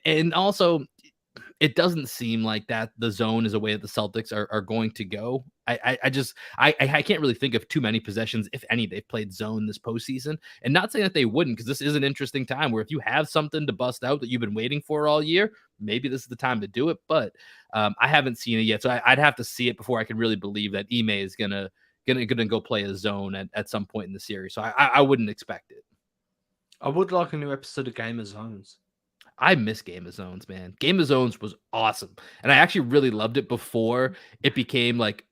And also, it doesn't seem like that the zone is a way that the Celtics are going to go. I can't really think of too many possessions, if any, they've played zone this postseason. And not saying that they wouldn't, because this is an interesting time where if you have something to bust out that you've been waiting for all year, maybe this is the time to do it. But I haven't seen it yet, so I'd have to see it before I can really believe that Ime is gonna go play a zone at some point in the series. So I wouldn't expect it. I would like a new episode of Game of Zones. I miss Game of Zones, man. Game of Zones was awesome, and I actually really loved it before it became like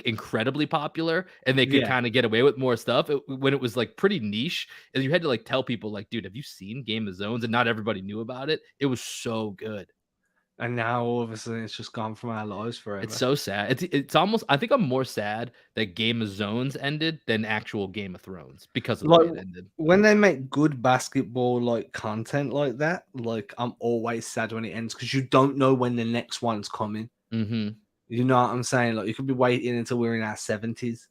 incredibly popular, and they could Yeah. kind of get away with more stuff when it was like pretty niche, and you had to like tell people like, "Dude, have you seen Game of Zones?" And not everybody knew about it. It was so good. And now all of a sudden it's just gone from our lives It's forever. so sad. It's almost. I think I'm more sad that Game of Zones ended than actual Game of Thrones because of the Like way it ended. when they make good basketball like content like that, like I'm always sad when it ends because you don't know when the next one's coming. Hmm. You know what I'm saying? Like you could be waiting until we're in our 70s.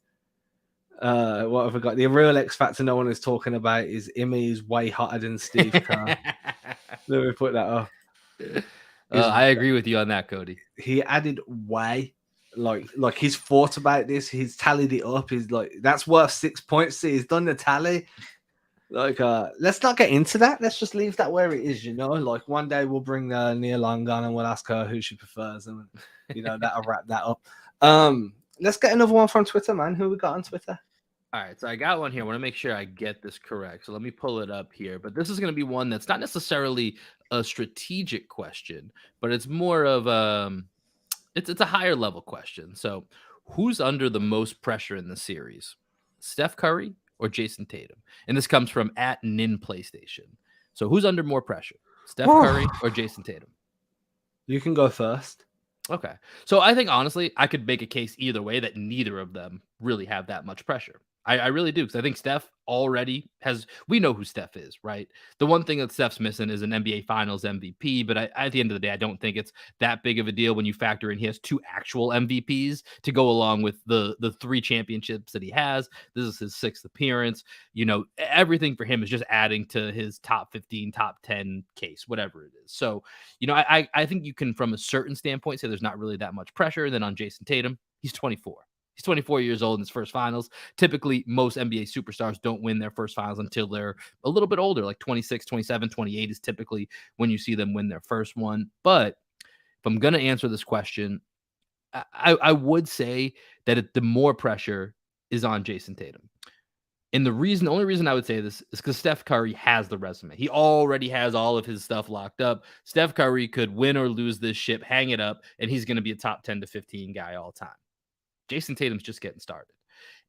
What have I got? The real X factor no one is talking about is Ime is way hotter than Steve Kerr. Let me put that up. Is I agree with you on that, Cody. he added way like he's thought about this, he's tallied it up, he's like that's worth 6 points. See, he's done the tally. Like let's not get into that. Let's just leave that where it is, Like one day we'll bring Nia Long on and we'll ask her who she prefers, and that'll wrap that up. Let's get another one from Twitter, man. Who we got on Twitter? All right, so I got one here. I want to make sure I get this correct. So let me pull it up here. But this is going to be one that's not necessarily a strategic question, but it's more of it's a higher level question. So, who's under the most pressure in the series? Steph Curry or Jason Tatum? And this comes from @Nin PlayStation. So, who's under more pressure? Steph Curry or Jason Tatum? You can go first. Okay. So I think honestly, I could make a case either way that neither of them really have that much pressure. I really do, because I think Steph already has. We know who Steph is, right? The one thing that Steph's missing is an NBA Finals MVP. But at the end of the day, I don't think it's that big of a deal when you factor in he has 2 actual MVPs to go along with the 3 championships that he has. This is his 6th appearance. Everything for him is just adding to his top 15, top 10 case, whatever it is. So, I think you can, from a certain standpoint, say there's not really that much pressure. Then on Jason Tatum, he's 24. He's 24 years old in his first finals. Typically, most NBA superstars don't win their first finals until they're a little bit older, like 26, 27, 28 is typically when you see them win their first one. But if I'm going to answer this question, I would say that the more pressure is on Jason Tatum. And the only reason I would say this is because Steph Curry has the resume. He already has all of his stuff locked up. Steph Curry could win or lose this ship, hang it up, and he's going to be a top 10 to 15 guy all time. Jason Tatum's just getting started.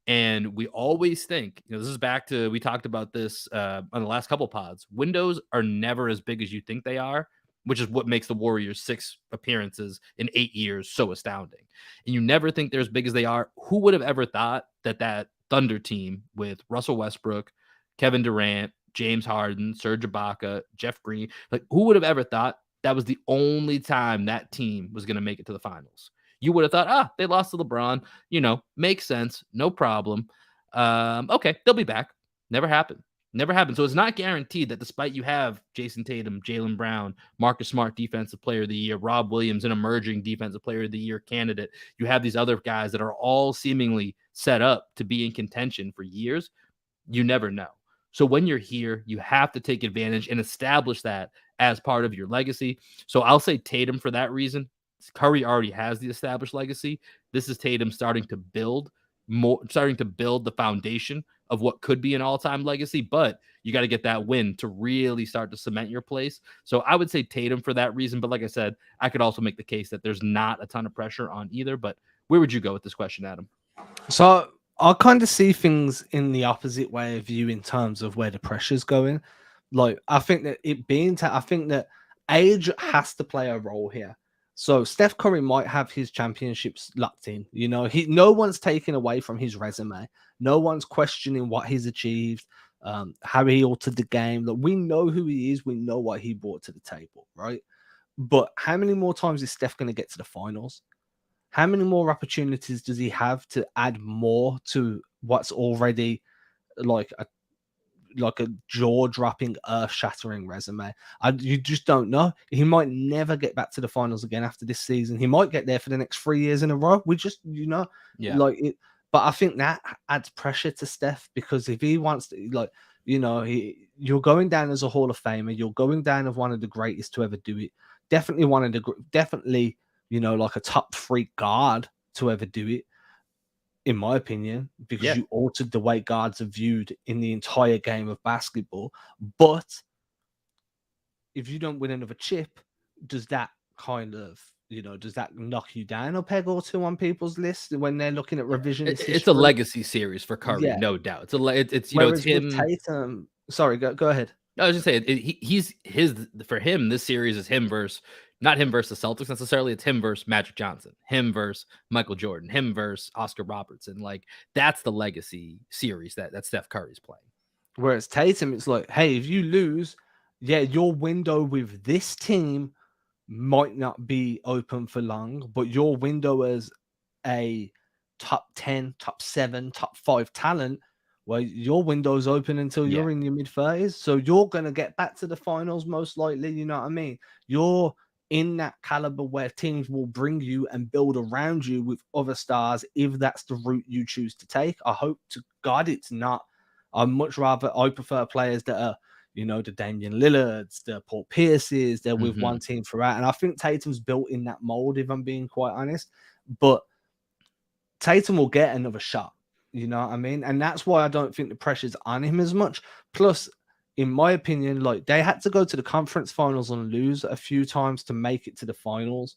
And we always think, this is back to, we talked about this on the last couple pods. Windows are never as big as you think they are which is what makes the Warriors' 6 appearances in 8 years so astounding. And you never think they're as big as they are. Who would have ever thought that that Thunder team with Russell Westbrook, Kevin Durant, James Harden, Serge Ibaka, Jeff Green, like who would have ever thought that was the only time that team was going to make it to the finals? You would have thought, they lost to LeBron, makes sense, no problem. Okay, they'll be back. Never happened. Never happened. So it's not guaranteed that despite you have Jason Tatum, Jaylen Brown, Marcus Smart, Defensive Player of the Year, Rob Williams, an emerging Defensive Player of the Year candidate, you have these other guys that are all seemingly set up to be in contention for years. You never know. So when you're here, you have to take advantage and establish that as part of your legacy. So I'll say Tatum for that reason. Curry already has the established legacy. This is Tatum starting to build the foundation of what could be an all-time legacy, but you got to get that win to really start to cement your place. So I would say Tatum for that reason, but like I said, I could also make the case that there's not a ton of pressure on either. But where would you go with this question, Adam? So I kind of see things in the opposite way of you in terms of where the pressure's going. Like I think that I think that age has to play a role here. So Steph Curry might have his championships locked in. No one's taking away from his resume. No one's questioning what he's achieved, how he altered the game. That we know who he is. We know what he brought to the table, right? But how many more times is Steph going to get to the finals? How many more opportunities does he have to add more to what's already like a jaw-dropping, earth-shattering resume? You just don't know. He might never get back to the finals again after this season. He might get there for the next 3 years in a row. We just, like it. But I think that adds pressure to Steph because if he wants to, you're going down as a Hall of Famer. You're going down as one of the greatest to ever do it. Definitely like a top 3 guard to ever do it, in my opinion, because you altered the way guards are viewed in the entire game of basketball. But if you don't win another chip, does that does that knock you down a peg or two on people's list when they're looking at revisionist history? It's a legacy series for Curry, no doubt. It's him. With Tatum, sorry, go ahead. I was just saying, for him, this series is him versus not him versus the Celtics necessarily. It's him versus Magic Johnson, him versus Michael Jordan, him versus Oscar Robertson. Like that's the legacy series that Steph Curry's playing. Whereas Tatum, it's like, hey, if you lose, your window with this team might not be open for long, but your window as a top 10, top 7, top 5 talent, well, your window's open until you're in your mid-30s. So you're going to get back to the finals most likely. You know what I mean? You're in that caliber where teams will bring you and build around you with other stars if that's the route you choose to take. I hope to God it's not. I prefer players that are, the Damian Lillards, the Paul Pierces, they're with one team throughout. And I think Tatum's built in that mold, if I'm being quite honest. But Tatum will get another shot. You know what I mean? And that's why I don't think the pressure's on him as much. Plus, in my opinion, like they had to go to the conference finals and lose a few times to make it to the finals.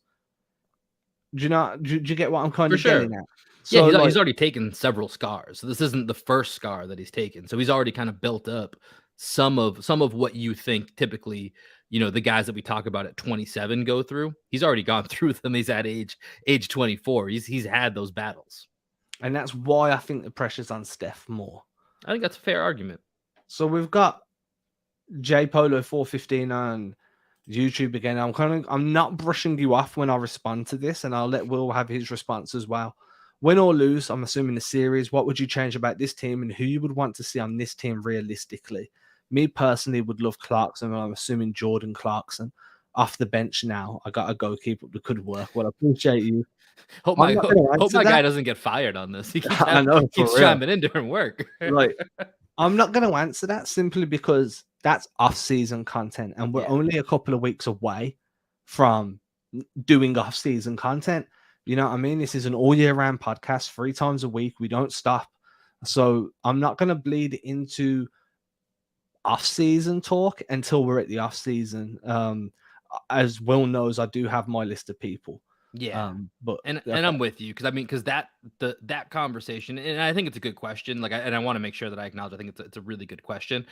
Do you get what I'm kind of getting at? So, he's already taken several scars. So this isn't the first scar that he's taken. So he's already kind of built up some of what you think typically, the guys that we talk about at 27 go through. He's already gone through them. He's at age 24. He's had those battles. And that's why I think the pressure's on Steph more. I think that's a fair argument. So we've got JPolo415 on YouTube again. I'm not brushing you off when I respond to this, and I'll let Will have his response as well. Win or lose, I'm assuming the series, what would you change about this team and who you would want to see on this team realistically? Me personally would love Clarkson, and I'm assuming Jordan Clarkson off the bench now. I gotta go keep up the good work. Well, I appreciate you. Hope my guy doesn't get fired on this. He keeps chiming in during work. Like, I'm not going to answer that simply because that's off-season content, and we're only a couple of weeks away from doing off-season content. You know what I mean? This is an all-year-round podcast, 3 times a week. We don't stop. So I'm not going to bleed into off-season talk until we're at the off-season. As Will knows, I do have my list of people. But and I'm with you because that conversation, and I think it's a good question. I want to make sure that I acknowledge. I think it's a really good question.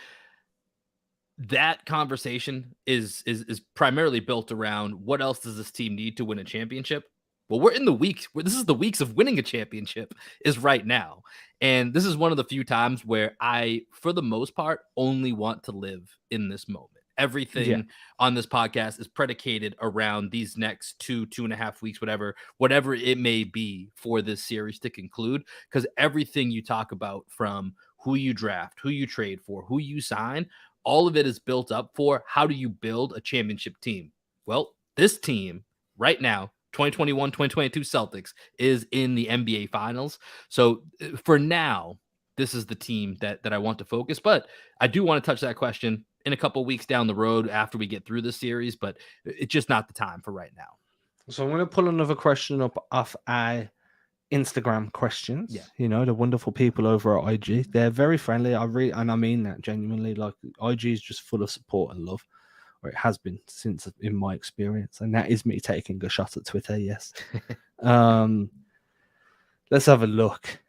that conversation is primarily built around what else does this team need to win a championship? Well, we're in the weeks where this is the weeks of winning a championship is right now. And this is one of the few times where I, for the most part, only want to live in this moment. Yeah, Everything on this podcast is predicated around these next 2.5 weeks, whatever it may be for this series to conclude. Because everything you talk about, from who you draft, who you trade for, who you sign, all of it is built up for how do you build a championship team? Well, this team right now, 2021 2022 Celtics, is in the NBA Finals. So for now, this is the team that I want to focus. But I do want to touch that question in a couple weeks down the road after we get through the series, but it's just not the time for right now. so I'm going to pull another question up off our Instagram Yeah. questions. You know, the wonderful people over at IG. They're very friendly. And I mean that genuinely. Like, IG is just full of support and love, or it has been since in my experience. And that is me taking a shot at Twitter. Yes. um, let's have a look.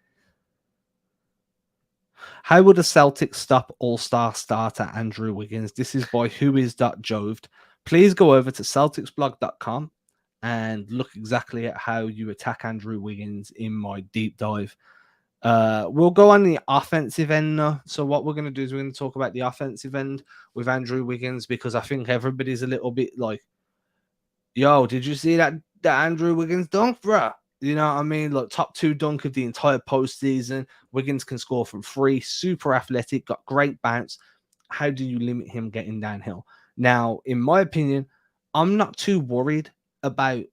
How would the Celtics stop All-Star starter Andrew Wiggins? This is by whois.joved. Please go over to celticsblog.com and look exactly at how you attack Andrew Wiggins in my deep dive. We'll go on the offensive end now. So what we're going to do is we're going to talk about the offensive end with Andrew Wiggins, because I think everybody's a little bit like, yo, did you see that Andrew Wiggins dunk, bruh? You know what I mean? Like, top 2 dunk of the entire postseason. Wiggins can score from 3, super athletic, got great bounce. How do you limit him getting downhill? Now, in my opinion, I'm not too worried about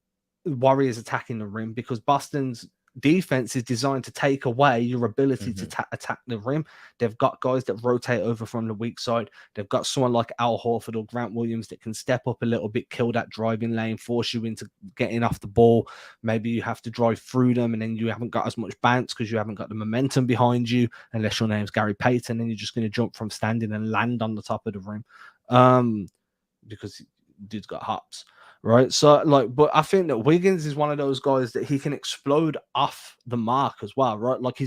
Warriors attacking the rim, because Boston's defense is designed to take away your ability to attack the rim. They've got guys that rotate over from the weak side. They've got someone like Al Horford or Grant Williams that can step up a little bit, kill that driving lane, force you into getting off the ball. Maybe you have to drive through them, and then you haven't got as much bounce because you haven't got the momentum behind you, unless your name's Gary Payton, and you're just going to jump from standing and land on the top of the rim. Because dude's got hops, right? So, like, but I think that Wiggins is one of those guys that he can explode off the mark as well, right? Like,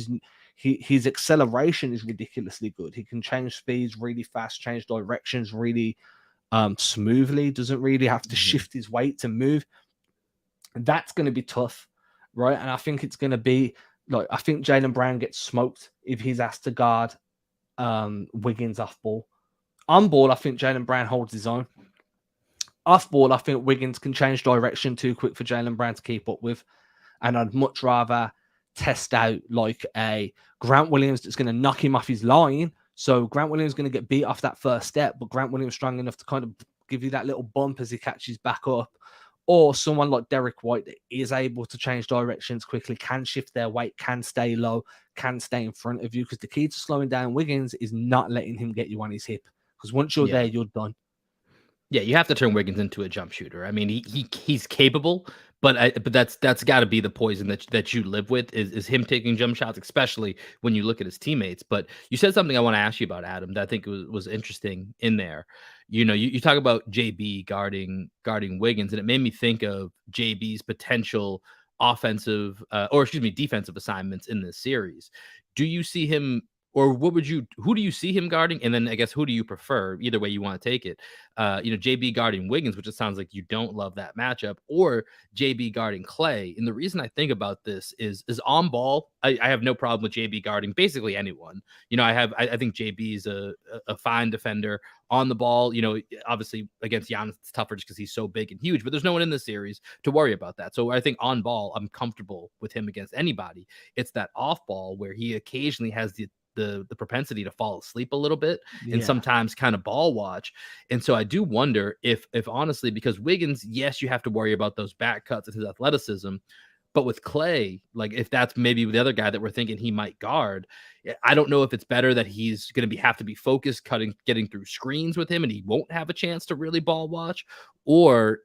his acceleration is ridiculously good. He can change speeds really fast, change directions really smoothly. Doesn't really have to shift his weight to move. That's going to be tough, right? And I think it's going to be like, I think Jaylen Brown gets smoked if he's asked to guard Wiggins off ball. On ball, I think Jaylen Brown holds his own. Off ball, I think Wiggins can change direction too quick for Jaylen Brown to keep up with. And I'd much rather test out like a Grant Williams that's going to knock him off his line. So Grant Williams is going to get beat off that first step, but Grant Williams strong enough to kind of give you that little bump as he catches back up. Or someone like Derek White that is able to change directions quickly, can shift their weight, can stay low, can stay in front of you. Because the key to slowing down Wiggins is not letting him get you on his hip. Because once you're there, you're done. Yeah, you have to turn Wiggins into a jump shooter. I mean, he's capable, but that's got to be the poison that you live with is him taking jump shots, especially when you look at his teammates. But you said something I want to ask you about, Adam, that I think was interesting in there. You know, you talk about JB guarding Wiggins, and it made me think of JB's potential offensive defensive assignments in this series. Do you see him, or who do you see him guarding? And then I guess, who do you prefer? Either way you want to take it. JB guarding Wiggins, which it sounds like you don't love that matchup, or JB guarding Clay. And the reason I think about this is on ball, I have no problem with JB guarding basically anyone. I think JB is a fine defender. On the ball, obviously against Giannis, it's tougher just because he's so big and huge, but there's no one in the series to worry about that. So I think on ball, I'm comfortable with him against anybody. It's that off ball where he occasionally has the propensity to fall asleep a little bit and sometimes kind of ball watch. And so I do wonder if honestly, because Wiggins, yes, you have to worry about those back cuts and his athleticism, but with Clay, like, if that's maybe the other guy that we're thinking he might guard, I don't know if it's better that he's going to have to be focused, getting through screens with him, and he won't have a chance to really ball watch, or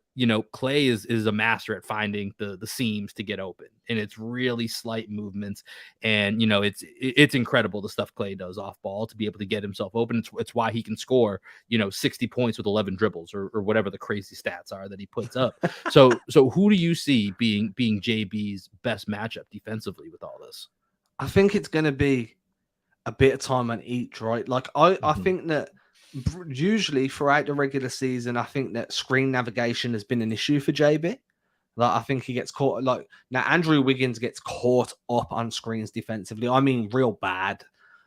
Clay is a master at finding the seams to get open, and it's really slight movements, and it's incredible the stuff Clay does off ball to be able to get himself open. It's why he can score 60 points with 11 dribbles or whatever the crazy stats are that he puts up. So who do you see being JB's best matchup defensively with all this? I think it's going to be a bit of time on each, right? Like, I think that usually throughout the regular season, I think that screen navigation has been an issue for JB. Like I think he gets caught. Like now, Andrew Wiggins gets caught up on screens defensively. I mean, real bad.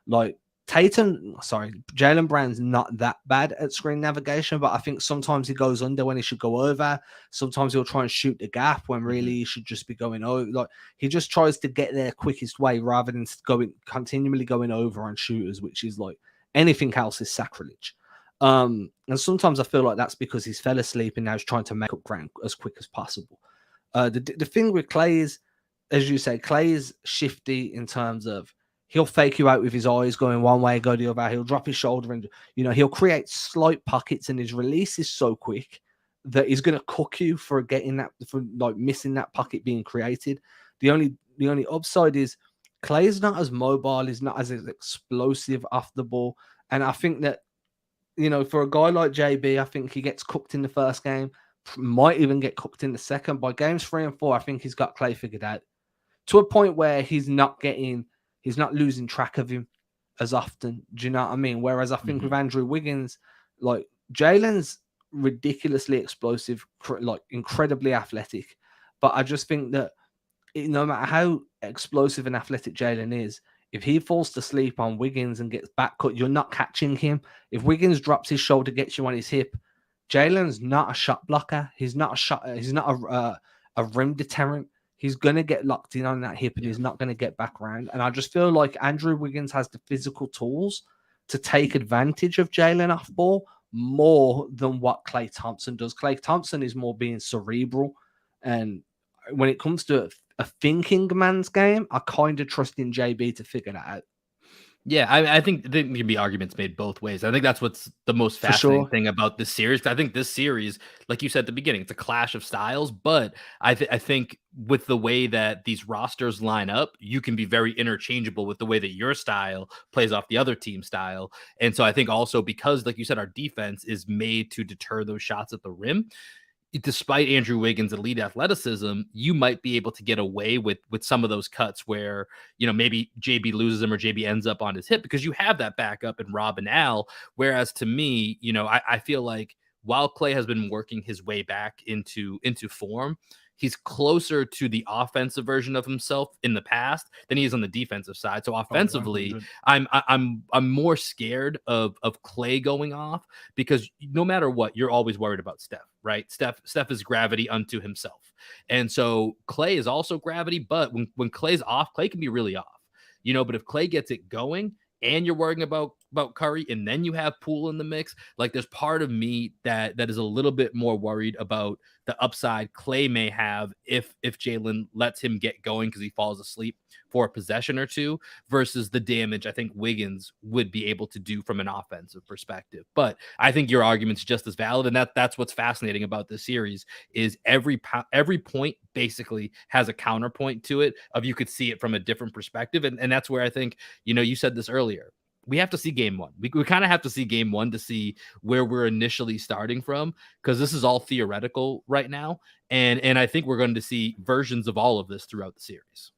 Like Jalen Brown's not that bad at screen navigation, but I think sometimes he goes under when he should go over. Sometimes he'll try and shoot the gap when really he should just be going over. Like he just tries to get there quickest way rather than continually going over on shooters, which is like anything else is sacrilege. And sometimes I feel like that's because he's fell asleep and now he's trying to make up ground as quick as possible. The thing with Clay is, as you say, Clay is shifty in terms of he'll fake you out with his eyes going one way, go the other. He'll drop his shoulder and, he'll create slight pockets, and his release is so quick that he's going to cook you for missing that pocket being created. The only upside is Clay's not as mobile, he's not as explosive off the ball. And I think that, for a guy like JB, I think he gets cooked in the first game, might even get cooked in the second. By games 3 and 4, I think he's got Clay figured out to a point where he's not losing track of him as often. Do you know what I mean? Whereas I think with Andrew Wiggins, like Jalen's ridiculously explosive, like incredibly athletic. But I just think that no matter how explosive and athletic Jalen is, if he falls to sleep on Wiggins and gets back cut, you're not catching him. If Wiggins drops his shoulder, gets you on his hip, Jalen's not a shot blocker. He's not a rim deterrent. He's going to get locked in on that hip and he's not going to get back around. And I just feel like Andrew Wiggins has the physical tools to take advantage of Jalen off ball more than what Klay Thompson does. Klay Thompson is more being cerebral. And when it comes to a thinking man's game, I kind of trust in JB to figure that out. Yeah, I think there can be arguments made both ways. I think that's what's the most fascinating thing about this series. I think this series, like you said at the beginning, it's a clash of styles. But I think with the way that these rosters line up, you can be very interchangeable with the way that your style plays off the other team's style. And so I think also because, like you said, our defense is made to deter those shots at the rim. Despite Andrew Wiggins' elite athleticism, you might be able to get away with some of those cuts where, maybe JB loses him or JB ends up on his hip because you have that backup in Rob and Al. Whereas to me, I feel like while Klay has been working his way back into form, he's closer to the offensive version of himself in the past than he is on the defensive side. So offensively, I'm more scared of Klay going off because no matter what, you're always worried about Steph, right? Steph is gravity unto himself. And so Klay is also gravity, but when Klay's off, Klay can be really off, but if Klay gets it going and you're worrying about Curry and then you have Poole in the mix, like there's part of me that is a little bit more worried about the upside Klay may have if Jalen lets him get going because he falls asleep for a possession or two versus the damage I think Wiggins would be able to do from an offensive perspective. But I think your argument's just as valid, and that's what's fascinating about this series is every point basically has a counterpoint to it of you could see it from a different perspective, and that's where I think you said this earlier. We have to see game one. We kind of have to see game one to see where we're initially starting from, because this is all theoretical right now. And I think we're going to see versions of all of this throughout the series.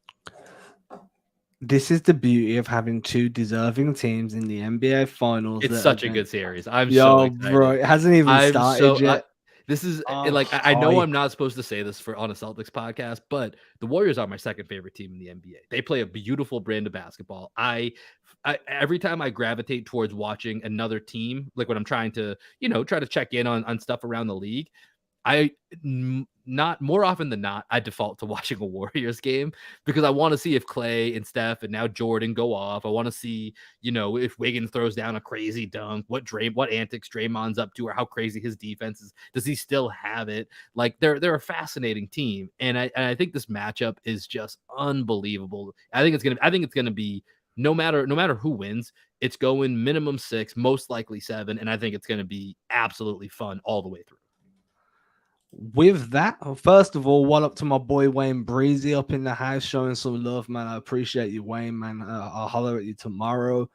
This is the beauty of having two deserving teams in the NBA Finals. It's such a good series. I'm so excited. Bro, it hasn't even started yet. This is I know I'm not supposed to say this on a Celtics podcast, but the Warriors are my second favorite team in the NBA. They play a beautiful brand of basketball. I every time I gravitate towards watching another team, like when I'm trying to, try to check in on stuff around the league, not more often than not, I default to watching a Warriors game because I want to see if Klay and Steph and now Jordan go off. I want to see, if Wiggins throws down a crazy dunk, what antics Draymond's up to, or how crazy his defense is. Does he still have it? Like they're a fascinating team, and I think this matchup is just unbelievable. I think it's gonna be no matter who wins, it's going minimum 6, most likely 7, and I think it's gonna be absolutely fun all the way through. With that, first of all, one up to my boy Wayne Breezy up in the house, showing some love, man. I appreciate you, Wayne, man. I'll holler at you tomorrow.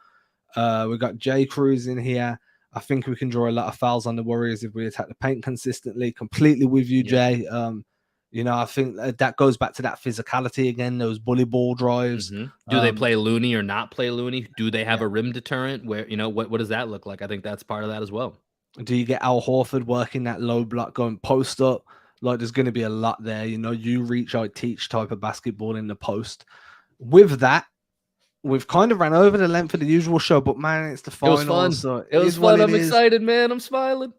We got J Cruz in here. I think we can draw a lot of fouls on the Warriors if we attack the paint consistently. Completely with you, Jay. You know, I think that goes back to that physicality again, those bully ball drives. Do they play loony or not play loony? Do they have Yeah. a rim deterrent? Where, you know, what does that look like? I think that's part of that as well. Do you get Al Horford working that low block, going post up? Like, there's going to be a lot there. You know, you reach, I teach type of basketball in the post. With that, we've kind of ran over the length of the usual show, but man, it's the It was fun. finals, so It was fun. I'm excited, man. I'm smiling.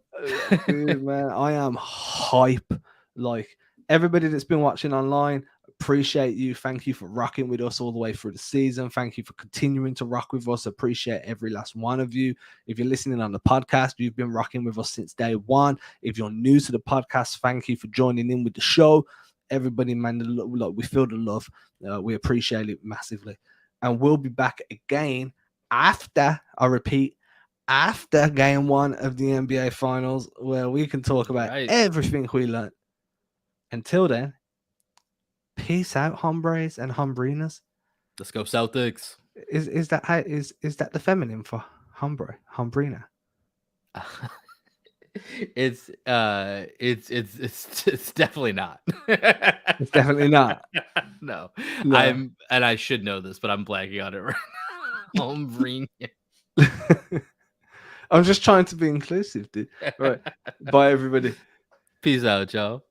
Dude, man, I am hype. Like, everybody that's been watching online, appreciate you. Thank you for rocking with us all the way through the season. Thank you for continuing to rock with us. Appreciate every last one of you. If you're listening on the podcast, you've been rocking with us since day one. If you're new to the podcast, thank you for joining in with the show. Everybody, man, we feel the love. We appreciate it massively. And we'll be back again after, I repeat, after game one of the NBA Finals, where we can talk about everything we learned. Until then, peace out, hombres and hombrinas. Let's go Celtics. Is that the feminine for hombre, hombrina? It's definitely not. It's definitely not. No. I should know this, but I'm blanking on it right now. Hombrina. I'm just trying to be inclusive, dude. All right. Bye, everybody. Peace out, y'all.